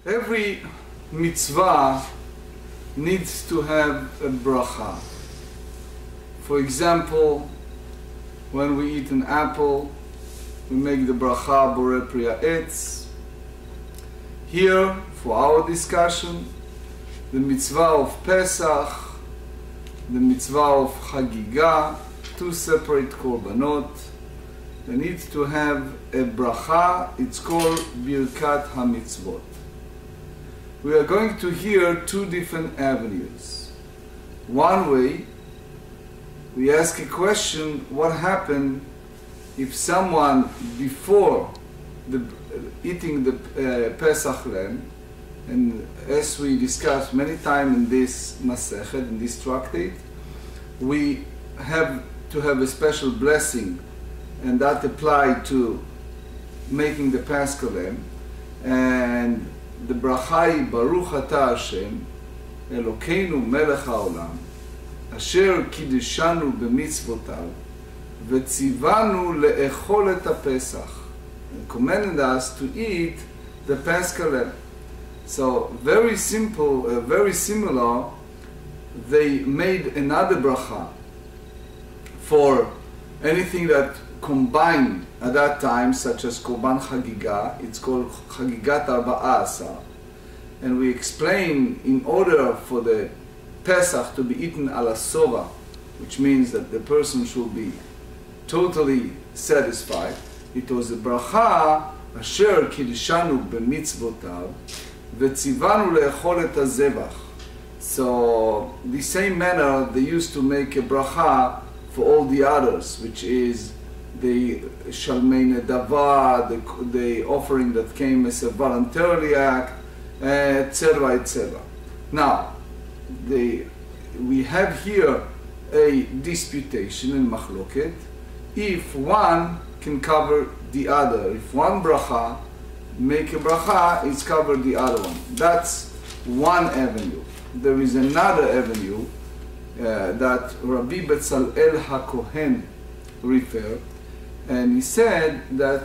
Every mitzvah needs to have a bracha. For example, when we eat an apple, we make the bracha borei pri ha'etz. Here, for our discussion, the mitzvah of Pesach, the mitzvah of Chagiga, two separate korbanot. They need to have a bracha. It's called birkat hamitzvot. We are going to hear two different avenues. One way, we ask a question: what happened if someone, before eating the Pesach lamb, and as we discussed many times in this masechet, in this tractate, we have to have a special blessing, and that applied to making the Paschal lamb, and the bracha Baruch Ata Hashem Elokeinu Melech HaOlam Asher Kiddushanu B'mitzvotav V'tzivanu Le'echol et HaPesach, and commanded us to eat the Paschal lamb. So very simple, very similar. They made another bracha for anything that combined at that time, such as Korban Chagiga. It's called Chagigat Arba'asa. And we explain, in order for the Pesach to be eaten ala sova, which means that the person should be totally satisfied, it was a bracha asher kiddushanu b'mitzvotav v'tzivanu le'echol et hazevach. So the same manner they used to make a bracha for all the others, which is the shalmei nedava, the offering that came as a voluntary act, etc., etc. Now, we have here a disputation in machloket, if one can cover the other. If one bracha, make a bracha, it's covered the other one. That's one avenue. There is another avenue that Rabbi Betzalel HaKohen referred, and he said that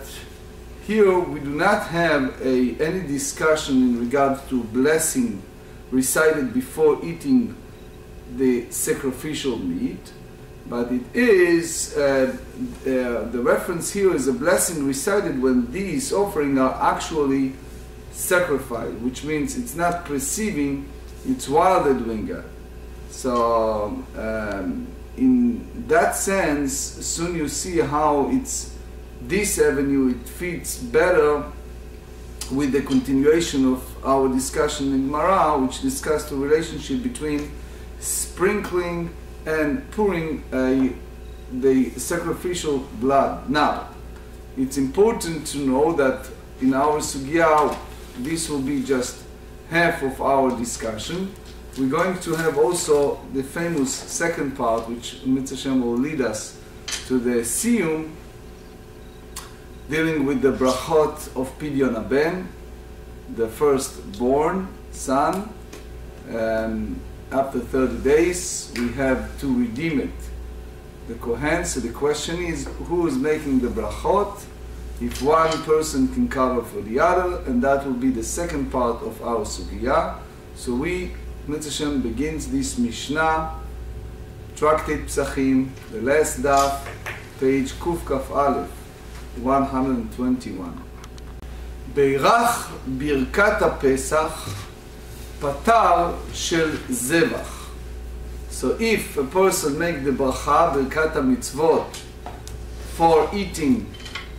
here we do not have any discussion in regard to blessing recited before eating the sacrificial meat, but it is, the reference here is a blessing recited when these offerings are actually sacrificed, which means it's not perceiving, it's while they're doing it. So in that sense, soon you see how it's this avenue, it fits better with the continuation of our discussion in Gemarrah, which discussed the relationship between sprinkling and pouring the sacrificial blood. Now, it's important to know that in our sugya, this will be just half of our discussion. We're going to have also the famous second part, which Mitzvah Hashem will lead us to the siyum, dealing with the brachot of Pidyon Haben, the firstborn son. After 30 days, we have to redeem it, the Kohen. So the question is, who is making the brachot? If one person can cover for the other, and that will be the second part of our sugya. So we, Mitzvah Hashem, begins this Mishnah, Tractate Psachim, the last daf, page Kuf Kaf Aleph, 121. Beirach birkat HaPesach patar shel zevach. So if a person make the bracha birkat HaMitzvot for eating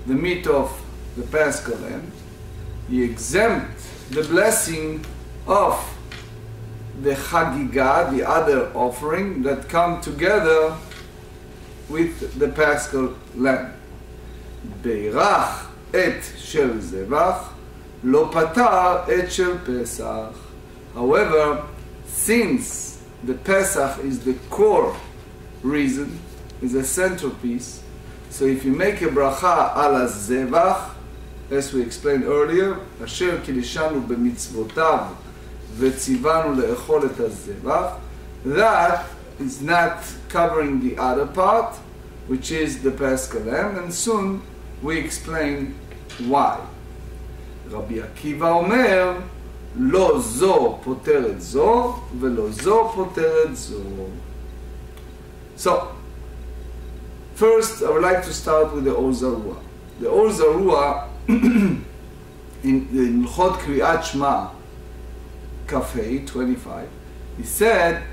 the meat of the Paschal lamb, he exempt the blessing of the Chagiga, the other offering that come together with the Paschal lamb. Beirach et shel zevach lo patar et shel Pesach. However, since the Pesach is the core reason, is a centerpiece, so if you make a bracha ala zevach, as we explained earlier, asher kiddushanu b'mitzvotav v'tzivanu le'echol et hazevach, that is not covering the other part, which is the Paschal lamb, and soon we explain why. Rabbi Akiva Omer, לא זו פותרת זו, ולא זו פותרת זו. So, first I would like to start with the Or Zarua. The Or Zarua in Ilchot Kriyat Shema, Kafei 25, he said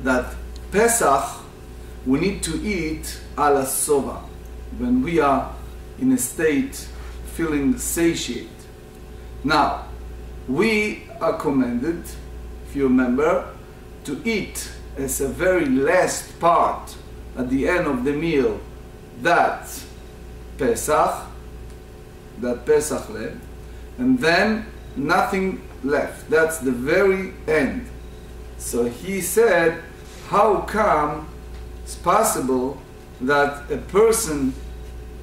that Pesach we need to eat ala sova when we are in a state feeling satiate. Now, we are commanded, if you remember, to eat as a very last part at the end of the meal that Pesach lamb, and then nothing left. That's the very end. So he said, how come it's possible that a person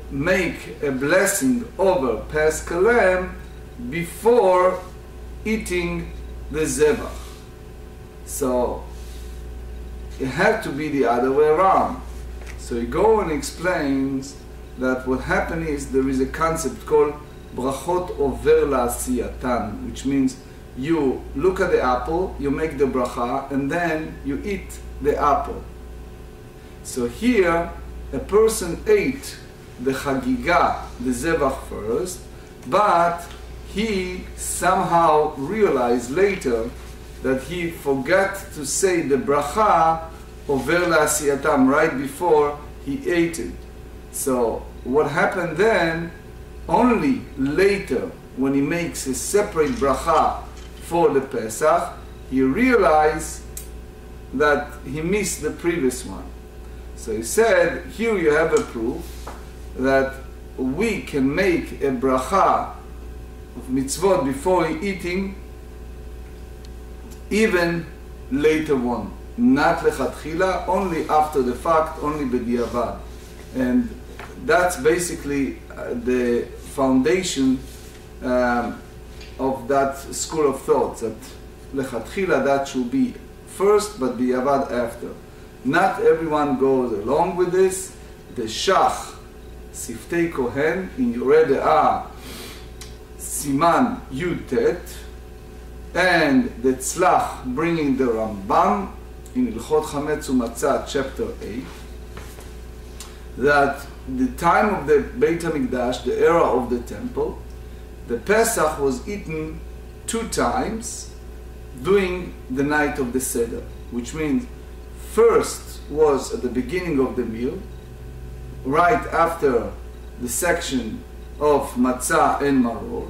make a blessing over Pesach lamb before eating the zebach? So it had to be the other way around. So he goes and explains that what happened is there is a concept called brachot over la'asiyatan, which means you look at the apple, you make the bracha, and then you eat the apple. So here, a person ate the chagiga, the zebach first, but he somehow realized later that he forgot to say the bracha over la'asiyatam right before he ate it. So what happened then, only later when he makes a separate bracha for the Pesach, he realized that he missed the previous one. So he said, here you have a proof that we can make a bracha of mitzvot before eating even later on. Not lechatchila, only after the fact, only b'diavad. And that's basically the foundation of that school of thought, that lechatchila that should be first, but b'diavad after. Not everyone goes along with this. The Shach, Siftei Kohen, in Yoreh De'ah, Siman Yud Tet, and the Tzlach bringing the Rambam in Ilchot Chametz U'Matzah, chapter 8, that the time of the Beit HaMikdash, the era of the temple, the Pesach was eaten 2 times during the night of the Seder, which means first was at the beginning of the meal, right after the section of matzah and maror,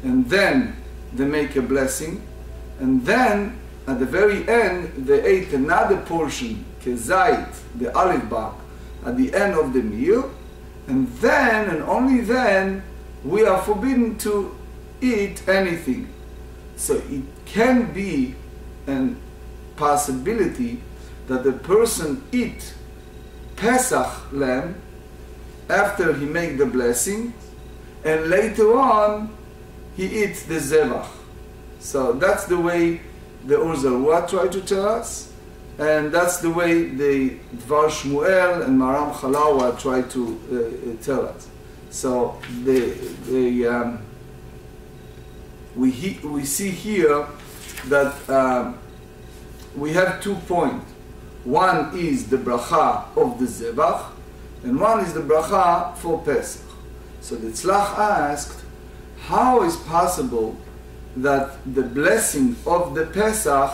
and then they make a blessing, and then at the very end they ate another portion, kezait, the olive bark, at the end of the meal, and then and only then we are forbidden to eat anything. So it can be a possibility that the person eat Pesach lamb after he make the blessing, and later on he eats the zebach. So that's the way the Or Zarua try to tell us, and that's the way the Dvar Shmuel and Maram Chalawa try to tell us. So we see here that we have 2 points. One is the bracha of the zebach, and one is the bracha for Pesach. So the Tzlach asked, how is possible that the blessing of the Pesach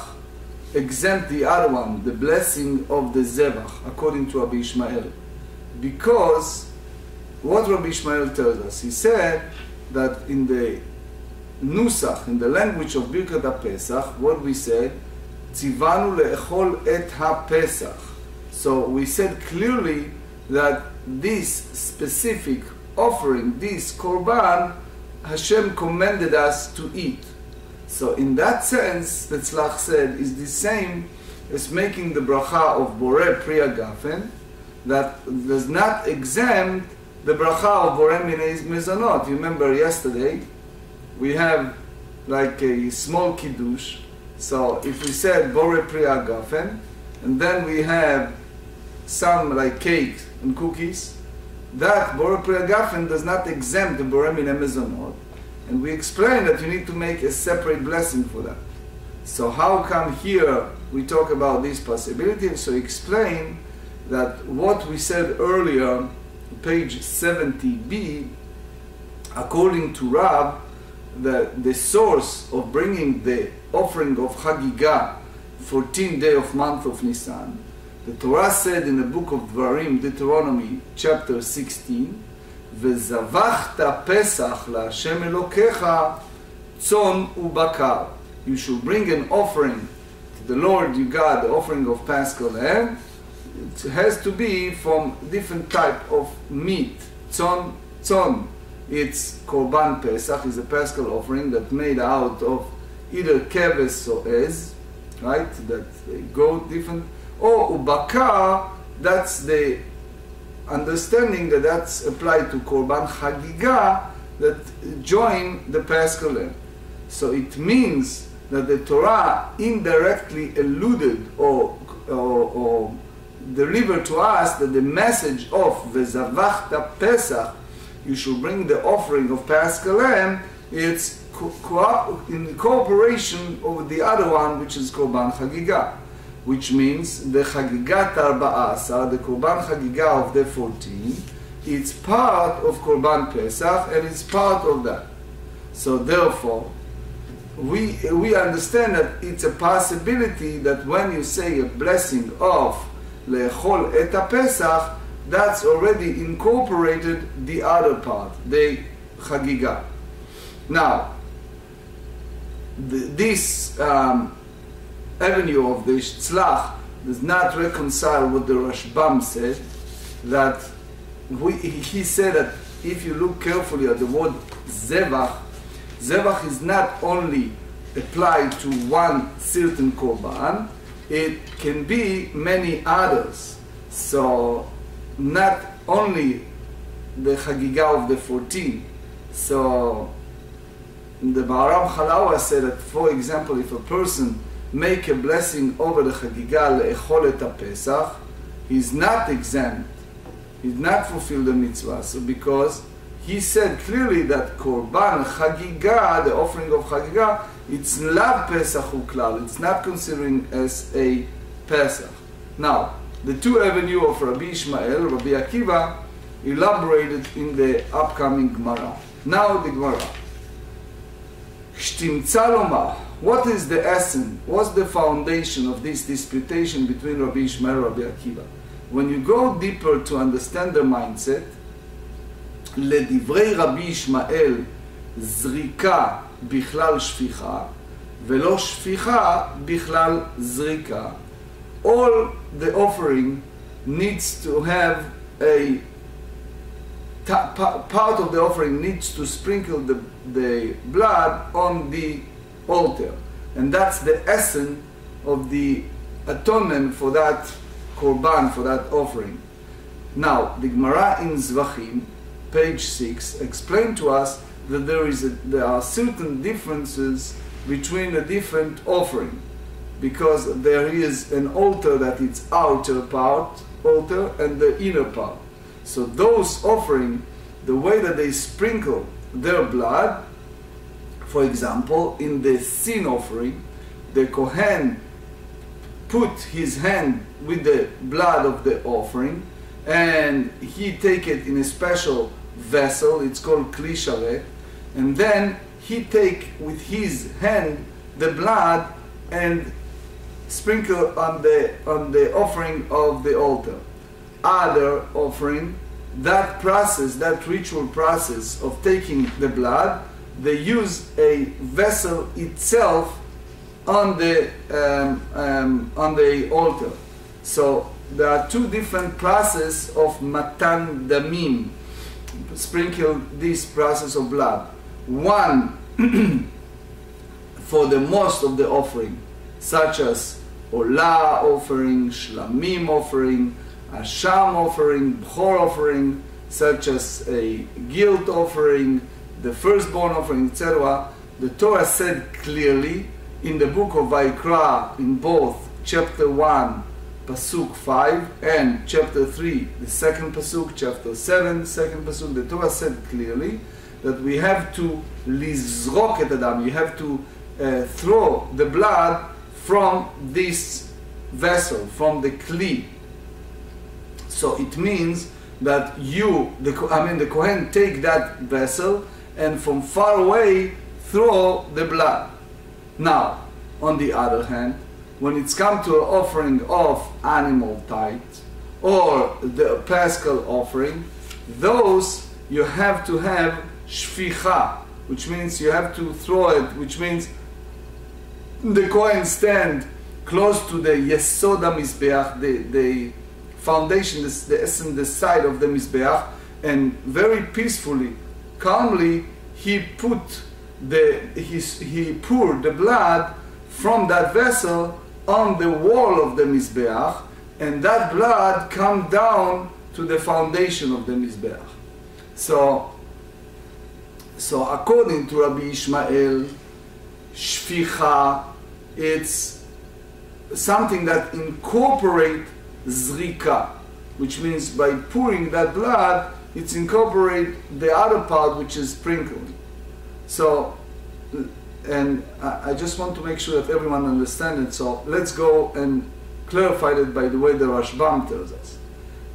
exempt the other one, the blessing of the zebach, according to Rabbi Ishmael? Because what Rabbi Ishmael tells us, he said that in the Nusach, in the language of Birkat HaPesach, what we said, tzivanu le'echol et ha-Pesach. So we said clearly that this specific offering, this korban, Hashem commanded us to eat. So in that sense, the Tzlach said, is the same as making the bracha of Boreh Priya Gafen, that does not exempt the bracha of Boreh Minei Mezonot. You remember yesterday, we have like a small kiddush. So if we said Boreh Priya Gafen, and then we have some like cake and cookies, that Boreh Priya Gafen does not exempt the Boreh Minei Mezonot. And we explained that you need to make a separate blessing for that. So how come here we talk about this possibility? So explain that what we said earlier, page 70b, according to Rab, the source of bringing the offering of Chagiga, 14th day of month of Nisan, the Torah said in the book of Dvarim, Deuteronomy, chapter 16, "Vezavachta Pesach laHashem Elokecha tzon ubakar." You should bring an offering to the Lord your God, the offering of Paschal lamb. It has to be from different type of meat. Tzon. It's Korban Pesach, is a Paschal offering that made out of either keves or ez, right? That goat different. Or ubakar, that's the understanding that that's applied to Korban Chagiga that join the Paschal lamb. So it means that the Torah indirectly alluded or delivered to us that the message of Vezavachta Pesach, you should bring the offering of Paschal lamb, it's in cooperation with the other one, which is Korban Chagiga, which means the Chagigat Arba'asa, the Korban Chagiga of the 14, it's part of Korban Pesach and it's part of that. So therefore, we understand that it's a possibility that when you say a blessing of Le'echol et Pesach, that's already incorporated the other part, the Chagiga. Now, this avenue of the Tzlach does not reconcile what the Rashbam said, that he said that if you look carefully at the word Zevach, Zevach is not only applied to one certain Korban, it can be many others. So not only the Chagiga of the 14. So the Maharam Chalawa said that, for example, if a person make a blessing over the Chagiga le'echol et Pesach, he's not exempt, he's not fulfilled the mitzvah. So because he said clearly that Korban Chagiga, the offering of Chagiga, it's lav Pesach uklal, it's not considering as a Pesach. Now, the two avenue of Rabbi Ishmael, Rabbi Akiva, elaborated in the upcoming Gemarrah. Now the Gemarrah. What is the essence, what's the foundation of this disputation between Rabbi Ishmael and Rabbi Akiva? When you go deeper to understand their mindset, לדברי רבי ישמעאל זריקה בכלל שפיכה ולא שפיכה בכלל זריקה. All the offering needs to have a part of the offering needs to sprinkle the blood on the altar, and that's the essence of the atonement for that korban, for that offering. Now the Gemarrah in Zvachim, page 6, explain to us that there are certain differences between the different offering, because there is an altar that is outer part altar and the inner part. So those offering, the way that they sprinkle their blood, for example, in the sin offering, the Kohen put his hand with the blood of the offering and he take it in a special vessel, it's called kli sharet, and then he take with his hand the blood and sprinkle on the offering of the altar. Other offering, that process, that ritual process of taking the blood, they use a vessel itself on the altar. So there are two different processes of matan damim, sprinkle this process of blood. One for the most of the offering, such as Olah offering, Shlamim offering, Asham offering, Bchor offering, such as a guilt offering, the firstborn offering, etc. The Torah said clearly in the book of Vaikra, in both chapter 1, Pasuk 5, and chapter 3, the second Pasuk, chapter 7, second Pasuk, the Torah said clearly that we have to lizrok et adam, you have to throw the blood from this vessel, from the kli. So it means that the Kohen take that vessel and from far away throw the blood. Now, on the other hand, when it's come to an offering of animal tithe or the paschal offering, those you have to have shficha, which means you have to throw it, which means the Kohen stand close to the Yesod HaMizbeach, the foundation, the essence, the side of the Mizbeach, and very peacefully, calmly, he poured the blood from that vessel on the wall of the Mizbeach, and that blood come down to the foundation of the Mizbeach. So according to Rabbi Ishmael, shficha, it's something that incorporate zrika, which means by pouring that blood, it's incorporate the other part, which is sprinkling. So, and I just want to make sure that everyone understands it. So let's go and clarify it by the way the Rashbam tells us.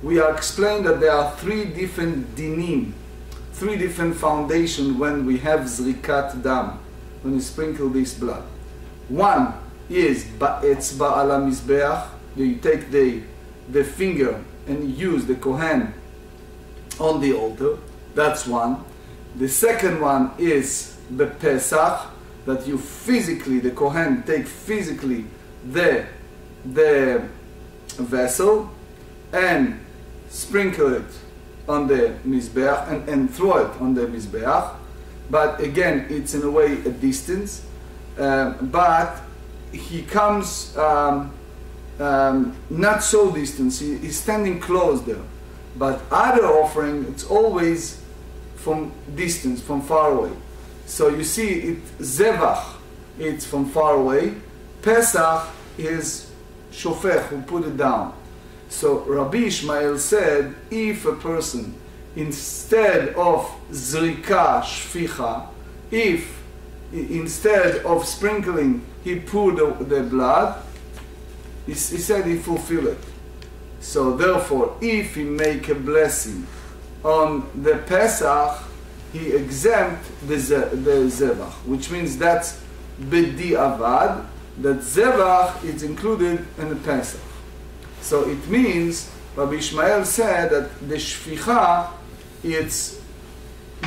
We are explained that there are three different dinim, three different foundations when we have zrikat dam, when you sprinkle this blood. One is ba'etzba ala mizbeach, you take the finger and use the Kohen on the altar. That's one. The second one is bepesach, that you physically, the Kohen take physically the vessel and sprinkle it on the mizbeach and throw it on the mizbeach. But again, it's in a way a distance. But he comes not so distant, he's standing close there. But other offering, it's always from distance, from far away. So you see, it zevach, it's from far away. Pesach is shofech, who put it down. So Rabbi Ishmael said, if a person, instead of zrika, shficha, if instead of sprinkling, he poured the blood, he said he fulfilled it. So therefore, if he make a blessing on the Pesach, he exempt the zevach, which means that's b'di'avad, that zevach is included in the Pesach. So it means, Rabbi Ishmael said that the shficha, it's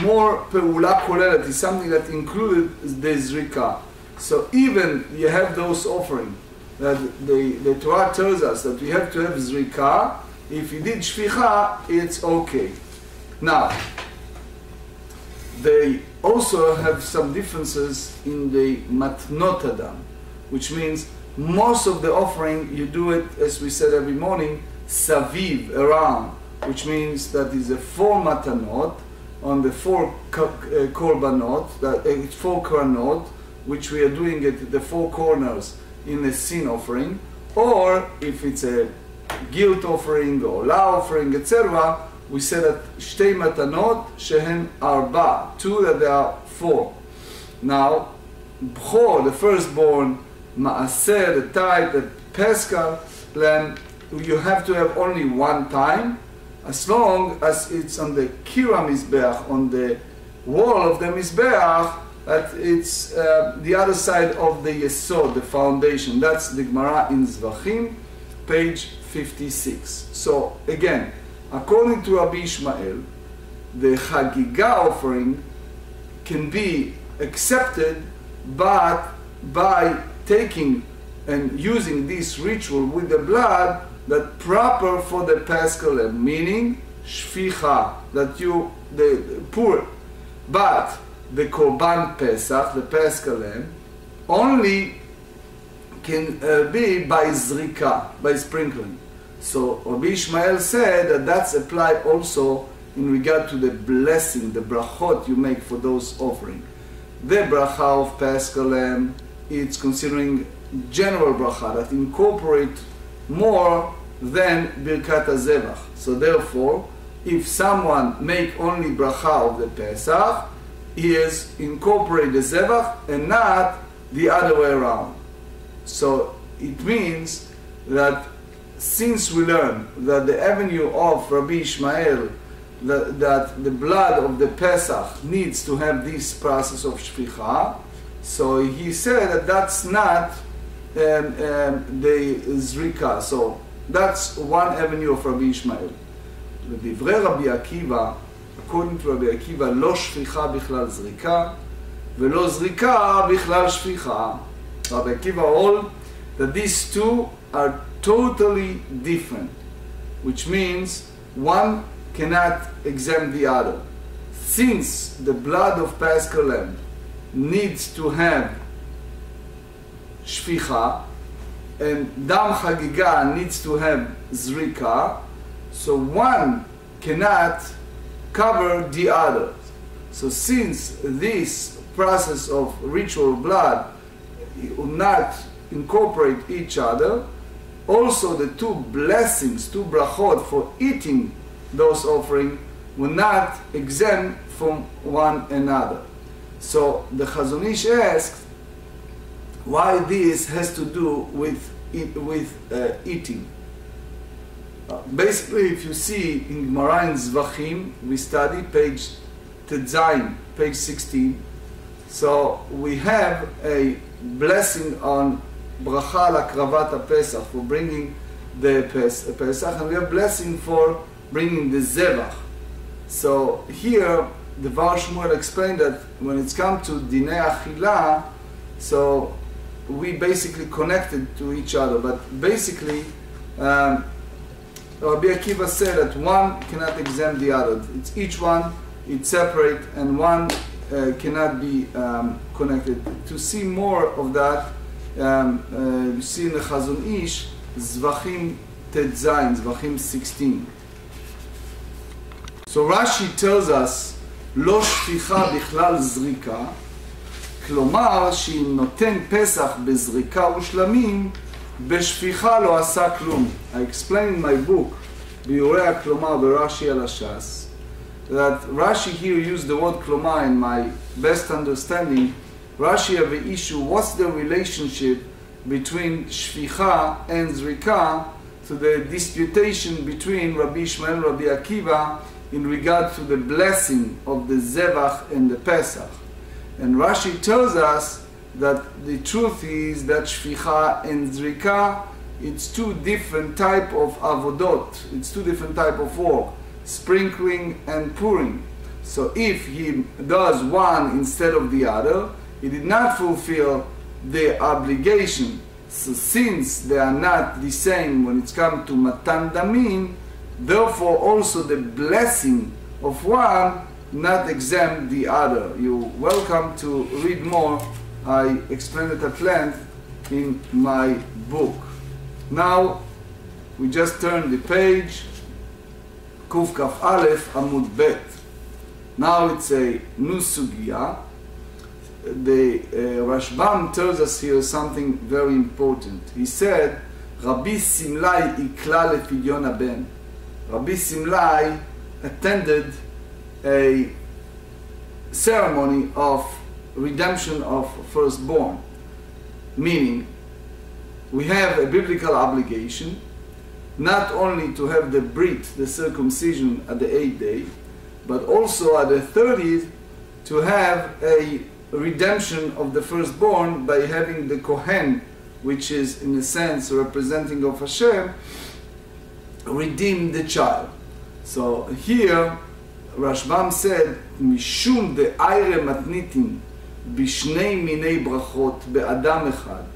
more pe'ula kolelet, is something that included the zrika. So even you have those offerings, that the Torah tells us that we have to have zrika, if you did shficha, it's okay. Now, they also have some differences in the matnot adam, which means most of the offering you do it, as we said every morning, saviv, around, which means that is a 4 matanot on the 4 korbanot, 4 korbanot, which we are doing at the 4 corners in a sin offering, or if it's a guilt offering or la offering, etc., we say that shtei matanot shehen arba, 2 that there are 4. Now, bchor, the firstborn, maaser, the tithe, the paschal lamb, you have to have only 1 time, as long as it's on the kira mizbeach, on the wall of the mizbeach, that it's the other side of the yesod, the foundation. That's the Gemarrah in Zvachim, page 56. So again, according to Rabbi Ishmael, the Chagiga offering can be accepted, but by taking and using this ritual with the blood, that proper for the paschal lamb, meaning shficha, that you pour. But the korban pesach, the paschal lamb, only can be by zrika, by sprinkling. So Rabbi Ishmael said that that's applied also in regard to the blessing, the brachot you make for those offering. The bracha of paschal lamb, it's considering general bracha that incorporate more than birkat hazevach. So therefore, if someone make only bracha of the Pesach, is incorporate the zevach and not the other way around. So it means that since we learn that the avenue of Rabbi Ishmael, that the blood of the Pesach needs to have this process of shficha, so he said that that's not the zrika. So that's one avenue of Rabbi Ishmael. לדברי רבי עקיבא, according to רבי עקיבא, לא שפיכה בכלל זריקה, ולא זריקה בכלל שפיכה. רבי עקיבא hold that these two are totally different, which means one cannot exempt the other. Since the blood of Paschal lamb needs to have shficha, and dam chagiga needs to have zrika, so one cannot cover the other. So since this process of ritual blood will not incorporate each other, also the two blessings, two brachot for eating those offerings will not exempt from one another. So the Chazon Ish asks why this has to do with eating. Basically, if you see in Gemarrah in Zvachim, we study page Tetzayin, page 16. So we have a blessing on bracha l'akravat HaPesach, for bringing the Pesach, and we have blessing for bringing the zevach. So here the Var Shmuel explained that when it's come to dinei achila, so we basically connected to each other, but basically Rabbi Akiva said that one cannot exempt the other. It's each one, it's separate, and one cannot be connected. To see more of that, you see in the Chazon Ish, Zvachim Tetzayin, Zvachim 16. So Rashi tells us, לא שפיכה בכלל זריקה, כלומר שאם נותן פסח בזריקה ושלמים, בשפיכה לא עשה כלום. I explained in my book, ביורי הכלומר ברש"י על הש"ס, that Rashi here used the word klomar in my best understanding. Rashi have an issue, what's the relationship between shficha and zrika to the disputation between Rabbi Ishmael and Rabbi Akiva in regard to the blessing of the zevach and the Pesach. And Rashi tells us that the truth is that shficha and zrika, it's two different type of avodot, it's two different type of work, sprinkling and pouring. So if he does one instead of the other, he did not fulfill the obligation. So since they are not the same when it's come to matan damin, therefore also the blessing of one not exempt the other. You're welcome to read more. I explained it at length in my book. Now we just turned the page, Kuf Kaf Aleph Amud Bet. Now it's a new sugya. The Rashbam tells us here something very important. He said, Rabbi Simlai ikla lefidyon haben. Rabbi Simlai attended a ceremony of redemption of firstborn, meaning we have a biblical obligation not only to have the brit, the circumcision at the 8th day, but also at the 30th to have a redemption of the firstborn by having the Kohen, which is in a sense representing of Hashem, redeem the child. So here Rashbam said, Mishum de aire matnitin bishnei minei brachot be'adam echad.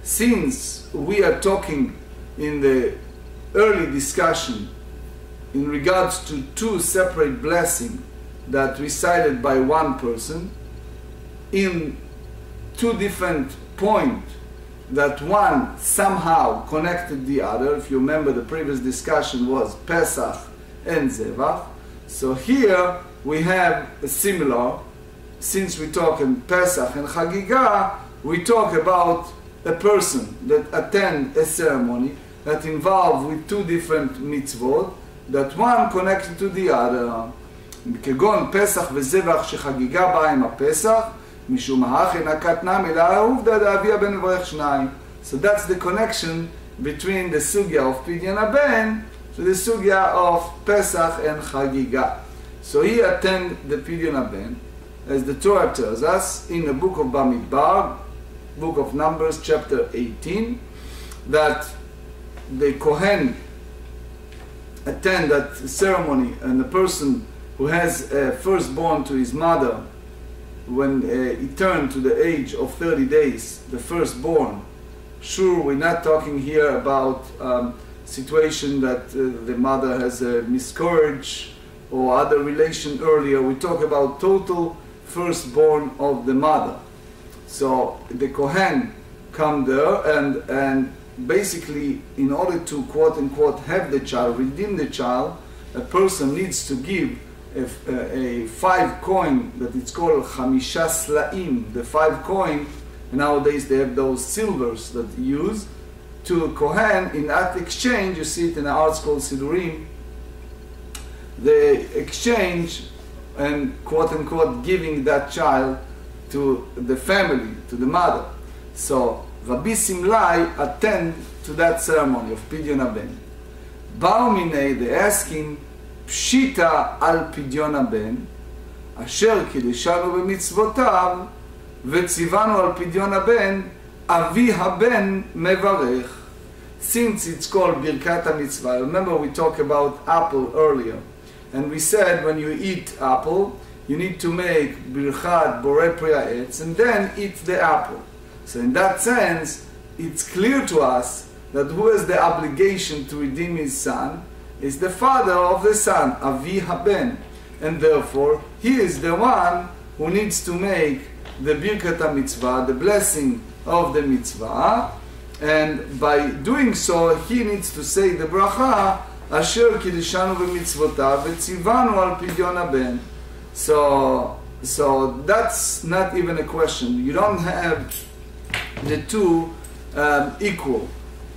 Since we are talking in the early discussion in regards to two separate blessings that recited by one person, in two different points that one somehow connected the other. If you remember, the previous discussion was Pesach and Zevach. So here we have a similar, since we talk in Pesach and Chagiga, we talk about a person that attend a ceremony that involved with two different mitzvot, that one connected to the other. כגון פסח וזבח שחגיגה בה עם הפסח, משום האחי נקת נמי לעובדה דאבי הבן מברך שניים. So that's the connection between the sugya of Pidyon HaBen to the sugya of Pesach and Chagiga. So he attend the Pidyon HaBen, as the Torah tells us in the book of Bamidbar, book of Numbers, chapter 18, that the Kohen attend that ceremony, and the person who has firstborn to his mother, when he turned to the age of 30 days, the firstborn. Sure, we're not talking here about situation that the mother has a miscarriage or other relation earlier. We talk about total firstborn of the mother. So the Kohen come there and basically, in order to quote unquote have the child, redeem the child, a person needs to give a 5 coin that it's called chamisha slaim, the 5 coin. Nowadays they have those silvers that you use to Kohen. In that exchange, you see it in the arts called Sidurim, they exchange and quote unquote giving that child to the family, to the mother. So Rabbi Simlai attend to that ceremony of Pidyon HaBen. Ba'u minei, they ask him, Pshita al Pidyon HaBen, asher kideshanu b'mitzvotav, v'tzivanu al Pidyon HaBen, avi haben mevarech. Since it's called Birkat HaMitzvah, remember we talked about apple earlier, and we said when you eat apple, you need to make Birchat Borei Pri Ha'etz and then eat the apple. So in that sense, it's clear to us that who has the obligation to redeem his son is the father of the son, Avi Haben. And therefore, he is the one who needs to make the Birkat HaMitzvah, the blessing of the mitzvah. And by doing so, he needs to say the bracha, Asher kideshanu b'mitzvotav v'tzivanu al Pidyon HaBen. So that's not even a question. You don't have the two equal.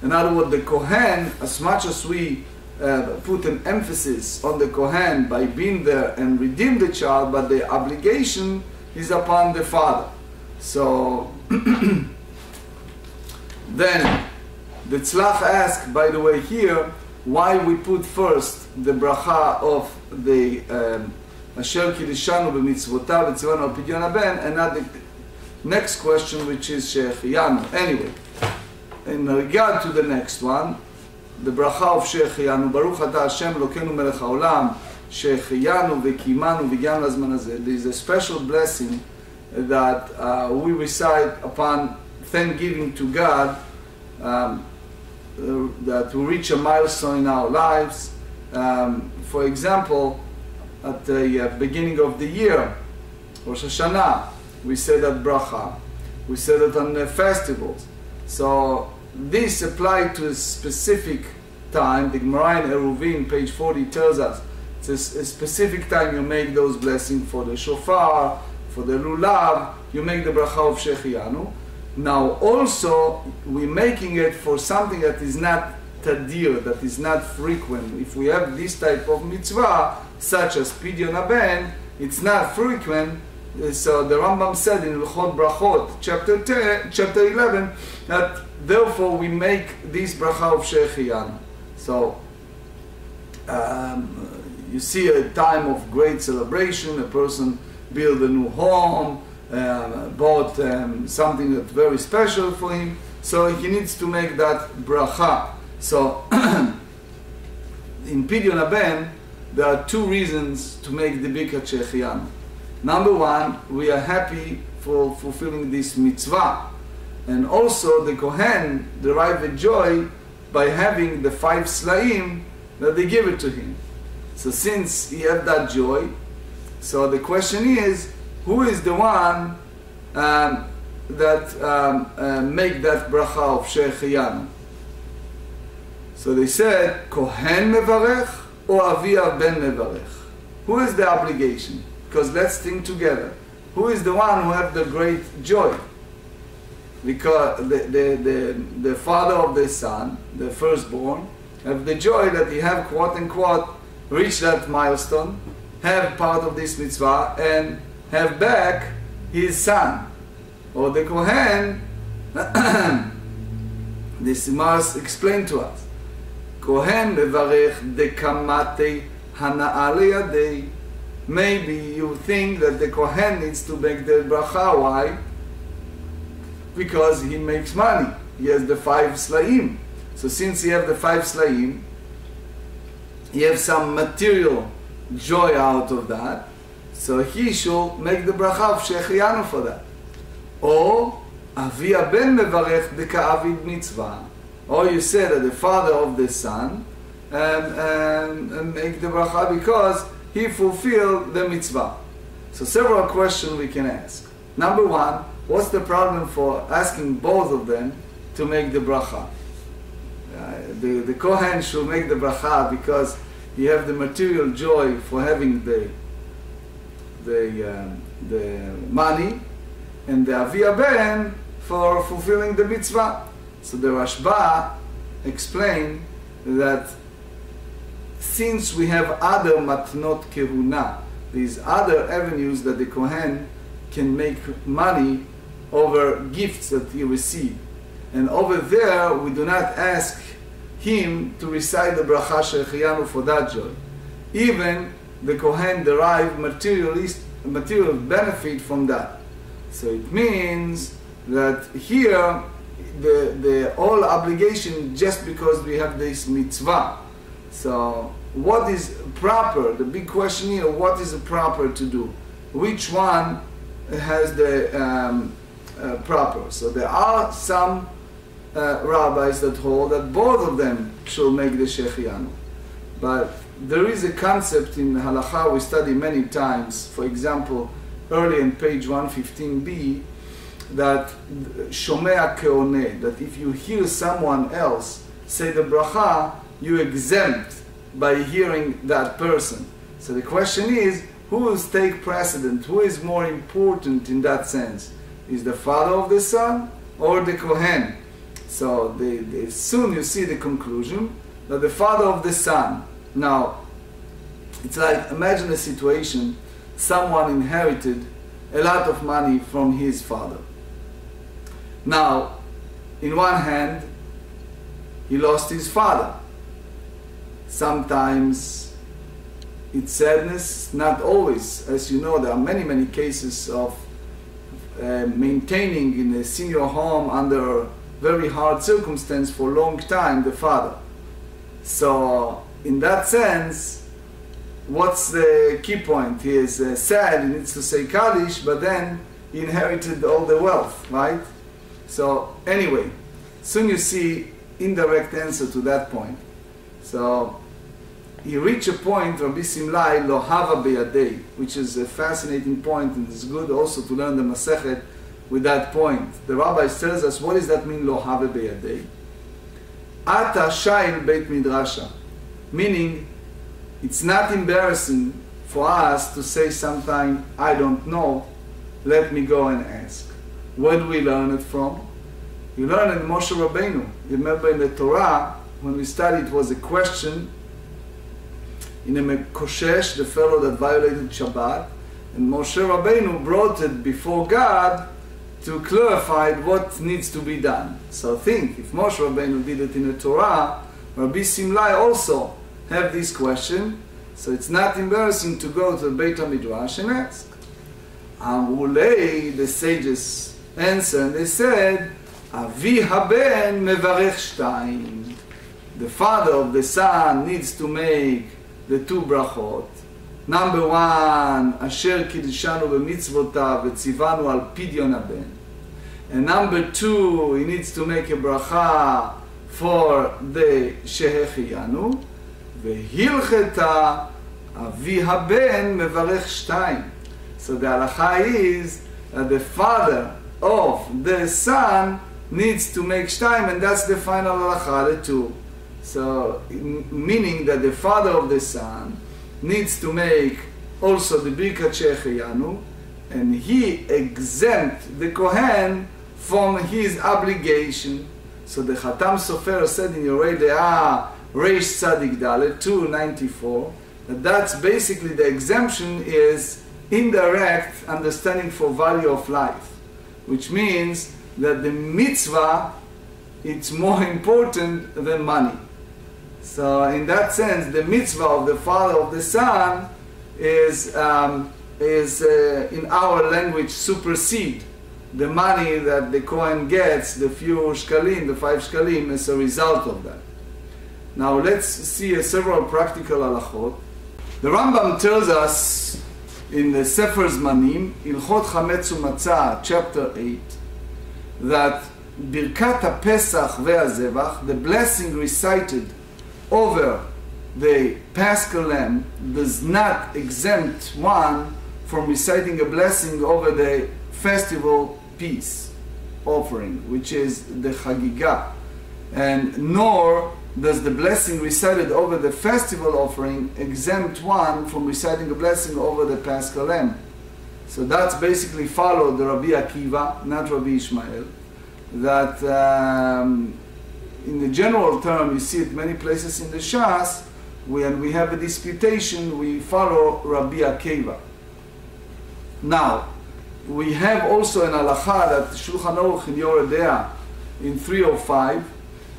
In other words, the Kohen, as much as we put an emphasis on the Kohen by being there and redeem the child, but the obligation is upon the father. So then the Tzlach asked, by the way, here, why we put first the bracha of the Asher kideshanu b'mitzvotav v'tzivanu al Pidyon HaBen, and not the next question, which is Shehechiyanu. Anyway, in regard to the next one, the bracha of Shehechiyanu, Baruch Ata Hashem Elokeinu Melech HaOlam, Shehechiyanu v'kimanu v'gyanu l'zman hazeh. There is a special blessing that we recite upon thanksgiving to God, that we reach a milestone in our lives. For example, at the beginning of the year, Rosh Hashanah, we say that bracha. We say that on the festivals. So this applies to a specific time. The Gemarrah in Eruvin, page 40, tells us it's a specific time you make those blessings for the shofar, for the lulav. You make the bracha of Shehechiyanu. Now also we're making it for something that is not tadir, that is not frequent. If we have this type of mitzvah, such as Pidyon HaBen, it's not frequent. So the Rambam said in L'chot Brachot, chapter 11, that therefore we make this bracha of Shehechiyanu. So you see a time of great celebration, a person build a new home, bought something that's very special for him, so he needs to make that bracha. So in Pidyon HaBen, there are two reasons to make the Birkat Shehechiyanu. Number one, we are happy for fulfilling this mitzvah, and also the Kohen derive a joy by having the 5 slaim that they give it to him. So since he had that joy, so the question is, who is the one that make that bracha of Shehechiyanu? So they said, Kohen mevarech or Avi Ben mevarech? Who is the obligation? Because let's think together. Who is the one who have the great joy? Because the father of the son, the firstborn, have the joy that he have quote unquote reached that milestone, have part of this mitzvah and have back his son. Or the Kohen, this must explain to us. Kohen mevarech dekamate hanaa leyadei. Maybe you think that the Kohen needs to make the bracha. Why? Because he makes money. He has the 5 slaim. So since he has the 5 slaim, he has some material joy out of that. So he should make the bracha of Shehecheyanu for that. Or Avi ben mevarech deka'avid mitzvah. Or you say that the father of the son and make the bracha because he fulfilled the mitzvah. So several questions we can ask. Number one, what's the problem for asking both of them to make the bracha? The Kohen should make the bracha because he have the material joy for having the money, and the Avi Ben for fulfilling the mitzvah. So the Rashba explained that since we have other matnot kehuna, these other avenues that the Kohen can make money over gifts that he received, and over there we do not ask him to recite the bracha Shehecheyanu for that joy. Even the Kohen derive material benefit from that. So it means that here the whole obligation just because we have this mitzvah. So what is proper? The big question here, what is proper to do? Which one has the proper? So there are some rabbis that hold that both of them should make the Shehecheyanu. But there is a concept in Halacha we study many times. For example, early in page 115b, that Shomea keoneh, that if you hear someone else say the bracha, you exempt by hearing that person. So the question is, who will take precedent? Who is more important in that sense? Is the father of the son or the Kohen? So soon you see the conclusion that the father of the son. Now, it's like, imagine a situation, someone inherited a lot of money from his father. Now, in one hand, he lost his father. Sometimes it's sadness, not always. As you know, there are many cases of maintaining in a senior home under very hard circumstance for a long time the father. So in that sense, what's the key point? He is sad, he needs to say Kaddish, but then he inherited all the wealth, right? So anyway, soon you see indirect answer to that point. So he reached a point, Rabbi Simlai, lo hava beyadei, which is a fascinating point, and it's good also to learn the Masechet with that point. The rabbi tells us, what does that mean, lo hava beyadei? Ata shail beit midrasha, meaning it's not embarrassing for us to say sometime, I don't know, let me go and ask. Where do we learn it from? You learn it in Moshe Rabbeinu. You remember in the Torah, when we studied, it was a question in a Mekoshesh, the fellow that violated Shabbat, and Moshe Rabbeinu brought it before God to clarify what needs to be done. So think, if Moshe Rabbeinu did it in the Torah, Rabbi Simlai also have this question, so it's not embarrassing to go to the Beit HaMidrash and ask. Amulei, the sages answer, and they said, Avi haben mevarech shtayim. The father of the son needs to make the 2 brachot. Number 1, Asher kiddishanu b'mitzvotav v'tzivanu al pidyon haben. And number 2, he needs to make a bracha for the Shehecheyanu. V'hilcheta Avi haben mevarech shtayim. So the halacha is that the father of the son needs to make shtayim, and that's the final halacha, the 2. So, meaning that the father of the son needs to make also the birkat Shehecheyanu, and he exempt the Kohen from his obligation. So the Chatam Sofer said in Yorei De'ah, Reish Tzadik Dalet 294, That's basically the exemption is indirect understanding for value of life, which means that the mitzvah, it's more important than money. So in that sense, the mitzvah of the father of the son is in our language supersede the money that the Kohen gets, the few shkalim, the 5 shkalim, as a result of that. Now let's see several practical halachot. The Rambam tells us in the Sefer Zmanim, Ilchot Chametz U'Matzah, chapter 8, that Birkat HaPesach ve'Hazevach, the blessing recited over the Paschal lamb, does not exempt one from reciting a blessing over the festival peace offering, which is the Chagigah, and nor does the blessing recited over the festival offering exempt one from reciting a blessing over the Paschal lamb. So that's basically followed the Rabbi Akiva, not Rabbi Ishmael, that in the general term, you see it many places in the Shas, when we have a disputation, we follow Rabbi Akiva. Now, we have also an halacha that Shulchan Aruch in Yoreh De'ah in 305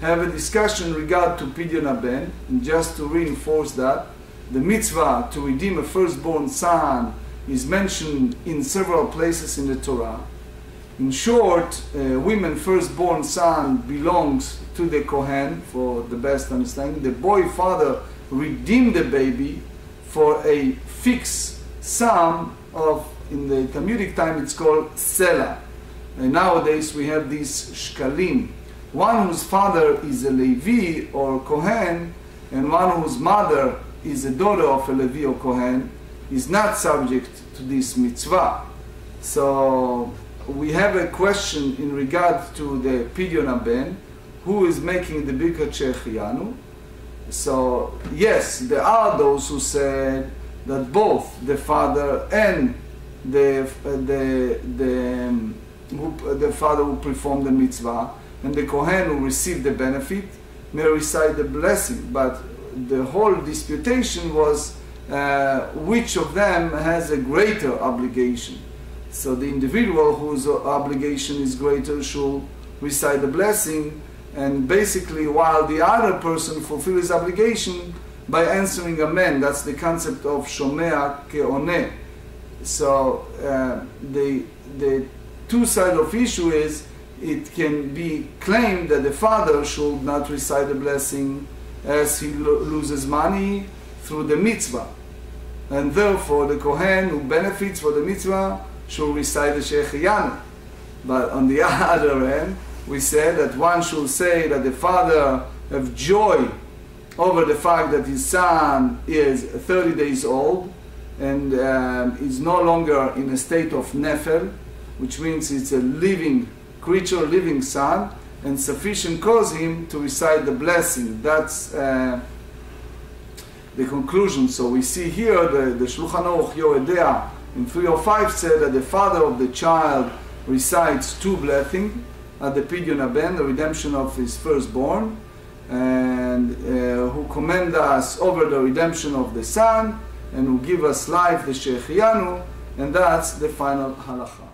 have a discussion regard to Pidyon HaBen, and just to reinforce that, the mitzvah to redeem a firstborn son is mentioned in several places in the Torah. In short, women firstborn son belongs to the Kohen, for the best understanding. The boy father redeemed the baby for a fixed sum of, in the Talmudic time it's called Sela. And nowadays we have these shkalim. One whose father is a Levi or Kohen, and one whose mother is a daughter of a Levi or Kohen, is not subject to this mitzvah. So we have a question in regard to the Pidyon HaBen, who is making the Birkat Shechianu. So yes, there are those who said that both the father and the father who performed the mitzvah and the Kohen who received the benefit may recite the blessing, but the whole disputation was which of them has a greater obligation. So the individual whose obligation is greater should recite the blessing, and basically while the other person fulfills his obligation by answering amen. That's the concept of shomea ke'oneh. So the two sides of issue is, it can be claimed that the father should not recite the blessing as he loses money through the mitzvah, and therefore the Kohen who benefits for the mitzvah should recite the Shechianu. But on the other hand, we said that one should say that the father have joy over the fact that his son is 30 days old and is no longer in a state of nefel, which means it's a living creature, living son, and sufficient cause him to recite the blessing. That's the conclusion. So we see here the Shulchan Aruch Yoreh De'ah in 305 said that the father of the child recites 2 blessings at the Pidyon HaBen, the redemption of his firstborn, and who commend us over the redemption of the son, and who give us life, the Shechianu, and that's the final halacha.